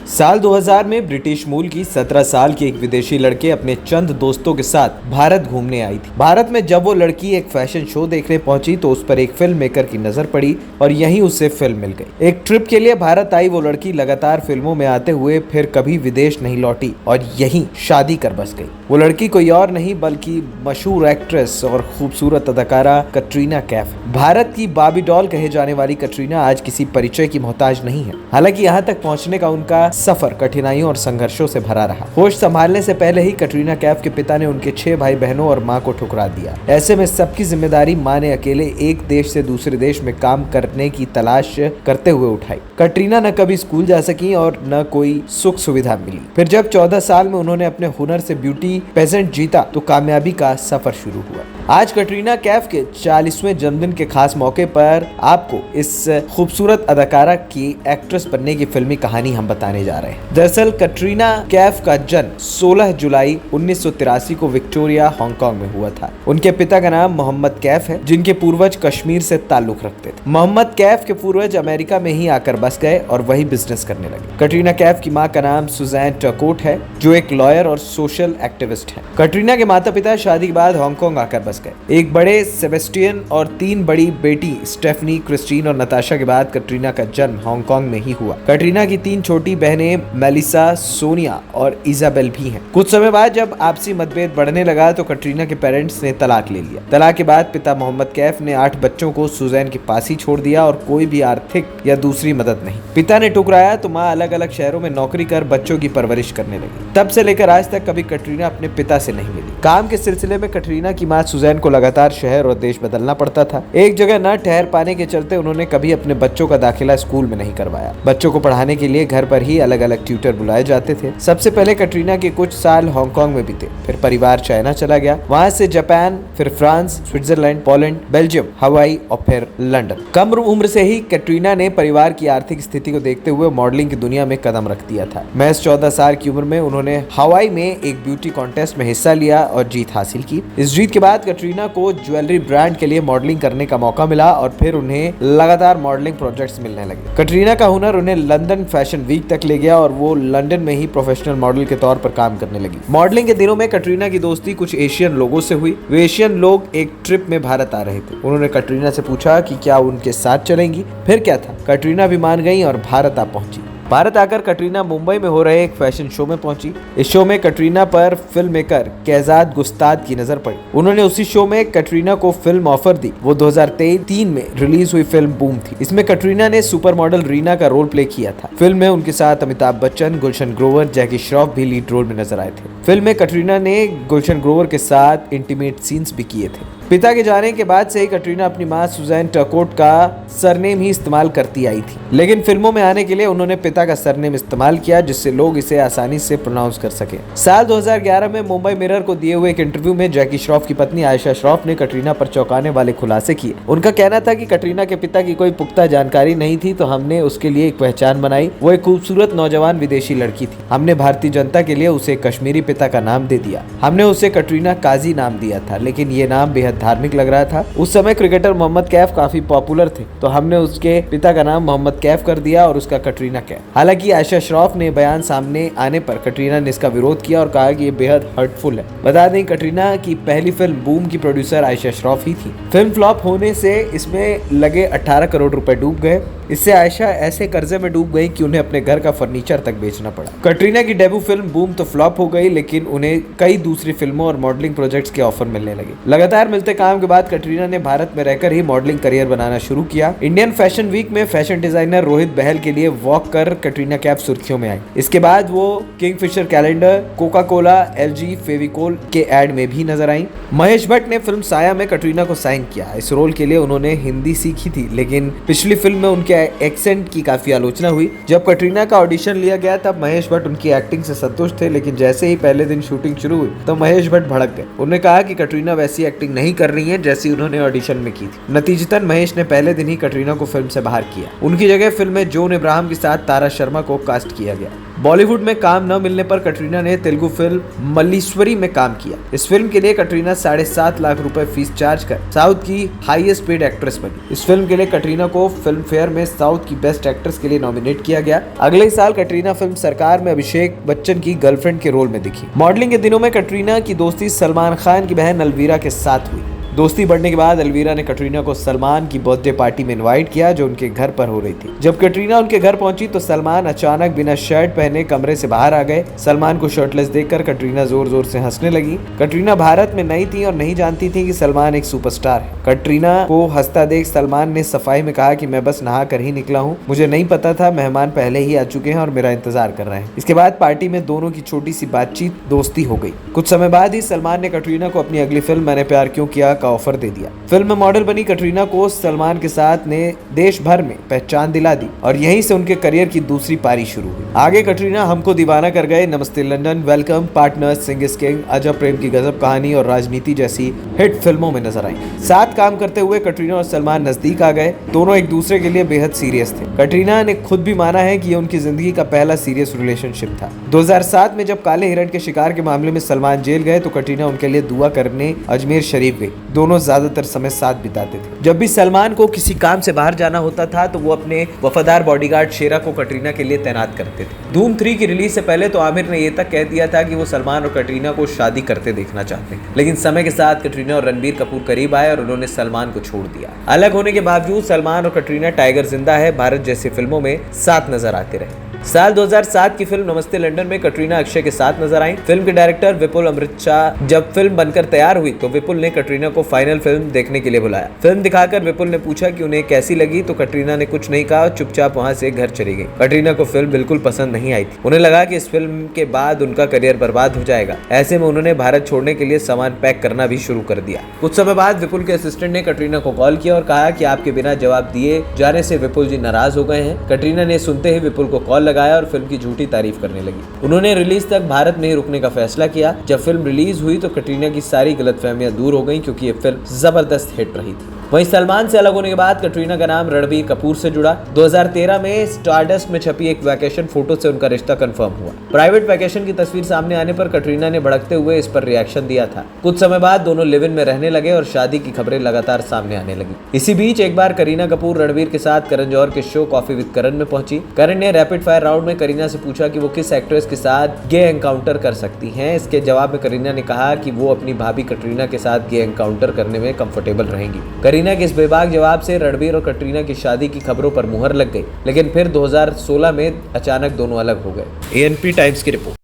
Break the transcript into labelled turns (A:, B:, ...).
A: साल 2000 में ब्रिटिश मूल की 17 साल की एक विदेशी लड़की अपने चंद दोस्तों के साथ भारत घूमने आई थी। भारत में जब वो लड़की एक फैशन शो देखने पहुंची तो उस पर एक फिल्म मेकर की नजर पड़ी और यहीं उसे फिल्म मिल गई। एक ट्रिप के लिए भारत आई वो लड़की लगातार फिल्मों में आते हुए फिर कभी विदेश नहीं लौटी और यहीं शादी कर बस गई। वो लड़की कोई और नहीं बल्कि मशहूर एक्ट्रेस और खूबसूरत अदाकारा कटरीना कैफ। भारत की बार्बी डॉल कहे जाने वाली कटरीना आज किसी परिचय की मोहताज नहीं है। हालांकि यहाँ तक पहुँचने का उनका सफर कठिनाइयों और संघर्षों से भरा रहा। होश संभालने से पहले ही कटरीना कैफ के पिता ने उनके 6 भाई बहनों और मां को ठुकरा दिया। ऐसे में सबकी जिम्मेदारी मां ने अकेले एक देश से दूसरे देश में काम करने की तलाश करते हुए उठाई। कटरीना न कभी स्कूल जा सकी और न कोई सुख सुविधा मिली। फिर जब 14 साल में उन्होंने अपने हुनर से ब्यूटी पेजेंट जीता तो कामयाबी का सफर शुरू हुआ। आज कटरीना कैफ के 40वें जन्मदिन के खास मौके पर आपको इस खूबसूरत अदाकारा की एक्ट्रेस बनने की फिल्मी कहानी हम बताने जा रहे हैं। दरअसल कटरीना कैफ का जन्म 16 जुलाई 1983 को विक्टोरिया, हांगकांग में हुआ था। उनके पिता का नाम मोहम्मद कैफ है, जिनके पूर्वज कश्मीर से ताल्लुक रखते थे। मोहम्मद कैफ के पूर्वज अमेरिका में ही आकर बस गए और वही बिजनेस करने लगे। कटरीना कैफ की मां का नाम सुजैन टर्कोट है, जो एक लॉयर और सोशल एक्टिविस्ट है। कटरीना के माता पिता शादी के बाद हांगकांग आकर बस गए। एक बड़े सेबेस्टियन और 3 बड़ी बेटी स्टेफनी, क्रिस्टीन और नताशा के बाद कटरीना का जन्म हांगकांग में ही हुआ। कटरीना की 3 छोटी बहनें मेलिसा, सोनिया और इजाबेल भी हैं। कुछ समय बाद जब आपसी मतभेद बढ़ने लगा तो कटरीना के पेरेंट्स ने तलाक ले लिया। तलाक के बाद पिता मोहम्मद कैफ ने 8 बच्चों को सुजैन के पास ही छोड़ दिया और कोई भी आर्थिक या दूसरी मदद नहीं। पिता ने ठुकराया तो माँ अलग अलग शहरों में नौकरी कर बच्चों की परवरिश करने लगी। तब से लेकर आज तक कभी कटरीना अपने पिता से नहीं मिली। काम के सिलसिले में कटरीना की माँ सुजैन को लगातार शहर और देश बदलना पड़ता था। एक जगह न ठहर पाने के चलते उन्होंने कभी अपने बच्चों का दाखिला स्कूल में नहीं करवाया। बच्चों को पढ़ाने के लिए घर पर ही अलग अलग ट्यूटर बुलाए जाते थे। सबसे पहले कटरीना के कुछ साल हांगकांग में बीते, फिर परिवार चाइना चला गया, वहां से जापान, फिर फ्रांस, स्विट्जरलैंड, पोलैंड, बेल्जियम, हवाई और फिर लंदन। कम उम्र से ही कटरीना ने परिवार की आर्थिक स्थिति को देखते हुए मॉडलिंग की दुनिया में कदम रख दिया था। महज 14 साल की उम्र में उन्होंने हवाई में एक ब्यूटी कॉन्टेस्ट में हिस्सा लिया और जीत हासिल की। इस जीत के बाद कटरीना को ज्वेलरी ब्रांड के लिए मॉडलिंग करने का मौका मिला और फिर उन्हें लगातार मॉडलिंग प्रोजेक्ट्स मिलने लगे। कटरीना का हुनर उन्हें लंदन फैशन वीक तक ले गया और वो लंदन में ही प्रोफेशनल मॉडल के तौर पर काम करने लगी। मॉडलिंग के दिनों में कटरीना की दोस्ती कुछ एशियन लोगों से हुई। वे एशियन लोग एक ट्रिप में भारत आ रहे थे। उन्होंने कटरीना से पूछा कि क्या उनके साथ चलेंगी। फिर क्या था, कटरीना भी मान गई और भारत आ पहुंची। भारत आकर कटरीना मुंबई में हो रहे एक फैशन शो में पहुंची। इस शो में कटरीना पर फिल्म मेकर कैजाद गुस्ताद की नजर पड़ी। उन्होंने उसी शो में कटरीना को फिल्म ऑफर दी। वो 2003 में रिलीज हुई फिल्म बूम थी। इसमें कटरीना ने सुपर मॉडल रीना का रोल प्ले किया था। फिल्म में उनके साथ अमिताभ बच्चन, गुलशन ग्रोवर, जैकी श्रॉफ भी लीड रोल में नजर आए थे। फिल्म में कटरीना ने गुलशन ग्रोवर के साथ इंटीमेट सीन्स भी किए थे। पिता के जाने के बाद से ही कटरीना अपनी मां सुजैन टर्कोट का सरनेम ही इस्तेमाल करती आई थी, लेकिन फिल्मों में आने के लिए उन्होंने पिता का सरनेम इस्तेमाल किया जिससे लोग इसे आसानी से प्रोनाउंस कर सके। साल 2011 में मुंबई मिरर को दिए हुए एक इंटरव्यू में जैकी श्रॉफ की पत्नी आयशा श्रॉफ ने कटरीना पर चौंकाने वाले खुलासे किए। उनका कहना था कि कटरीना के पिता की कोई पुख्ता जानकारी नहीं थी तो हमने उसके लिए एक पहचान बनाई। वो एक खूबसूरत नौजवान विदेशी लड़की थी। हमने भारतीय जनता के लिए उसे कश्मीरी पिता का नाम दे दिया। हमने उसे कटरीना काजी नाम दिया था, लेकिन ये नाम बेहद धार्मिक लग रहा था। उस समय क्रिकेटर मोहम्मद कैफ काफी पॉपुलर थे तो हमने उसके पिता का नाम मोहम्मद कैफ कर दिया और उसका कटरीना कैफ। हालांकि आयशा श्रॉफ ने बयान सामने आने पर कटरीना ने इसका विरोध किया और कहा कि ये बेहद हर्टफुल है। बता दें कटरीना की पहली फिल्म बूम की प्रोड्यूसर आयशा श्रॉफ ही थी। फिल्म फ्लॉप होने से इसमें लगे 18 करोड़ रुपए डूब गए। इससे आयशा ऐसे कर्जे में डूब गई कि उन्हें अपने घर का फर्नीचर तक बेचना पड़ा। कटरीना की डेब्यू फिल्म बूम तो फ्लॉप हो गई, लेकिन उन्हें कई दूसरी फिल्मों और मॉडलिंग प्रोजेक्ट्स के ऑफर मिलने लगे। लगातार मिलते काम के बाद कटरीना ने भारत में रहकर ही मॉडलिंग करियर बनाना शुरू किया। इंडियन फैशन वीक में फैशन डिजाइनर रोहित बहल के लिए वॉक कर कटरीना कैफ सुर्खियों में आई। इसके बाद वो Kingfisher calendar, Coca Cola, LG, Fevicol के एड में भी नजर आई। महेश भट्ट ने फिल्म साया में कटरीना को साइन किया। इस रोल के लिए उन्होंने हिंदी सीखी थी, लेकिन पिछली फिल्म में उनके एक्सेंट की काफी आलोचना हुई। जब कटरीना का ऑडिशन लिया गया तब महेश भट्ट उनकी एक्टिंग से संतुष्ट थे, लेकिन जैसे ही पहले दिन शूटिंग शुरू हुई तो महेश भट्ट भड़क गए। उन्होंने कहा कि कटरीना वैसी एक्टिंग नहीं कर रही है जैसी उन्होंने ऑडिशन में की थी। नतीजतन महेश ने पहले दिन ही कटरीना को फिल्म से बाहर किया। उनकी जगह फिल्म में जॉन अब्राहम के साथ तारा शर्मा को कास्ट किया गया। बॉलीवुड में काम न मिलने पर कटरीना ने तेलुगु फिल्म मल्लीश्वरी में काम किया। इस फिल्म के लिए कटरीना 7.5 लाख रुपए फीस चार्ज कर साउथ की हाईएस्ट पेड एक्ट्रेस बनी। इस फिल्म के लिए कटरीना को फिल्म फेयर में साउथ की बेस्ट एक्ट्रेस के लिए नॉमिनेट किया गया। अगले साल कटरीना फिल्म सरकार में अभिषेक बच्चन की गर्लफ्रेंड के रोल में दिखी। मॉडलिंग के दिनों में कटरीना की दोस्ती सलमान खान की बहन अलवीरा के साथ हुई। दोस्ती बढ़ने के बाद अलवीरा ने कटरीना को सलमान की बर्थडे पार्टी में इनवाइट किया जो उनके घर पर हो रही थी। जब कटरीना उनके घर पहुंची तो सलमान अचानक बिना शर्ट पहने कमरे से बाहर आ गए। सलमान को शर्टलेस देखकर कटरीना जोर जोर से हंसने लगी। कटरीना भारत में नई थी और नहीं जानती थी कि सलमान एक सुपरस्टार है। कटरीना को हंसता देख सलमान ने सफाई में कहा कि मैं बस नहा कर ही निकला हूँ, मुझे नहीं पता था, मेहमान पहले ही आ चुके हैं और मेरा इंतजार कर रहे हैं। इसके बाद पार्टी में दोनों की छोटी सी बातचीत दोस्ती हो गई। कुछ समय बाद ही सलमान ने कटरीना को अपनी अगली फिल्म मैंने प्यार क्यों किया का ऑफर दे दिया। फिल्म में मॉडल बनी कटरीना को सलमान के साथ ने देश भर में पहचान दिला दी और यहीं से उनके करियर की दूसरी पारी शुरू हुई। आगे कटरीना हमको दीवाना कर गए, नमस्ते London, welcome, partners, Singh is king, अजब प्रेम की गजब कहानी और राजनीति जैसी हिट फिल्मों में नजर आई। साथ काम करते हुए कटरीना और सलमान नजदीक आ गए। दोनों एक दूसरे के लिए बेहद सीरियस थे। कटरीना ने खुद भी माना है कि ये उनकी जिंदगी का पहला सीरियस रिलेशनशिप था। 2007 में जब काले हिरण के शिकार के मामले में सलमान जेल गए तो कटरीना उनके लिए दुआ करने अजमेर शरीफ गई। दोनों ज्यादातर समय साथ बिताते थे। जब भी सलमान को किसी काम से बाहर जाना होता था तो वो अपने वफादार बॉडीगार्ड शेरा को कटरीना के लिए तैनात करते थे। धूम 3 की रिलीज से पहले तो आमिर ने ये तक कह दिया था कि वो सलमान और कटरीना को शादी करते देखना चाहते हैं, लेकिन समय के साथ कटरीना और रणबीर कपूर करीब आए और उन्होंने सलमान को छोड़ दिया। अलग होने के बावजूद सलमान और कटरीना टाइगर जिंदा है, भारत जैसी फिल्मों में साथ नजर आते रहे। साल 2007 की फिल्म नमस्ते लंदन में कटरीना अक्षय के साथ नजर आई। फिल्म के डायरेक्टर विपुल अमृतशाह जब फिल्म बनकर तैयार हुई तो विपुल ने कटरीना को फाइनल फिल्म देखने के लिए बुलाया। फिल्म दिखाकर विपुल ने पूछा कि उन्हें कैसी लगी तो कटरीना ने कुछ नहीं कहा, चुपचाप वहां से घर चली गई। कटरीना को फिल्म बिल्कुल पसंद नहीं आई थी। उन्हें लगा कि इस फिल्म के बाद उनका करियर बर्बाद हो जाएगा। ऐसे में उन्होंने भारत छोड़ने के लिए सामान पैक करना भी शुरू कर दिया। कुछ समय बाद विपुल के असिस्टेंट ने कटरीना को कॉल किया और कहा कि आपके बिना जवाब दिए जाने से विपुल जी नाराज हो गए हैं। कटरीना ने सुनते ही विपुल को कॉल लगाया और फिल्म की झूठी तारीफ करने लगी। उन्होंने रिलीज तक भारत में ही रुकने का फैसला किया। जब फिल्म रिलीज हुई तो कटरीना की सारी गलतफहमियां दूर हो गईं क्योंकि ये फिल्म जबरदस्त हिट रही थी। वहीं सलमान से अलग होने के बाद कटरीना का नाम रणबीर कपूर से जुड़ा। 2013 में स्टारडस्ट में छपी एक वैकेशन फोटो से उनका रिश्ता कंफर्म हुआ। प्राइवेट वैकेशन की तस्वीर सामने आने पर कटरीना ने भड़कते हुए इस पर रिएक्शन दिया था। कुछ समय बाद दोनों लिव इन में रहने लगे और शादी की खबरें लगातार सामने आने लगी। इसी बीच एक बार करीना कपूर रणबीर के साथ करण जौहर के शो कॉफी विद करण में पहुंची। करण ने रैपिड फायर राउंड में करीना से पूछा कि वो किस एक्ट्रेस के साथ गे एनकाउंटर कर सकती हैं। इसके जवाब में करीना ने कहा कि वो अपनी भाभी कटरीना के साथ गे एनकाउंटर करने में कंफर्टेबल रहेंगी। करीना के इस बेबाक जवाब से रणबीर और कटरीना की शादी की खबरों पर मुहर लग गई, लेकिन फिर 2016 में अचानक दोनों अलग हो गए। ANP टाइम्स की रिपोर्ट।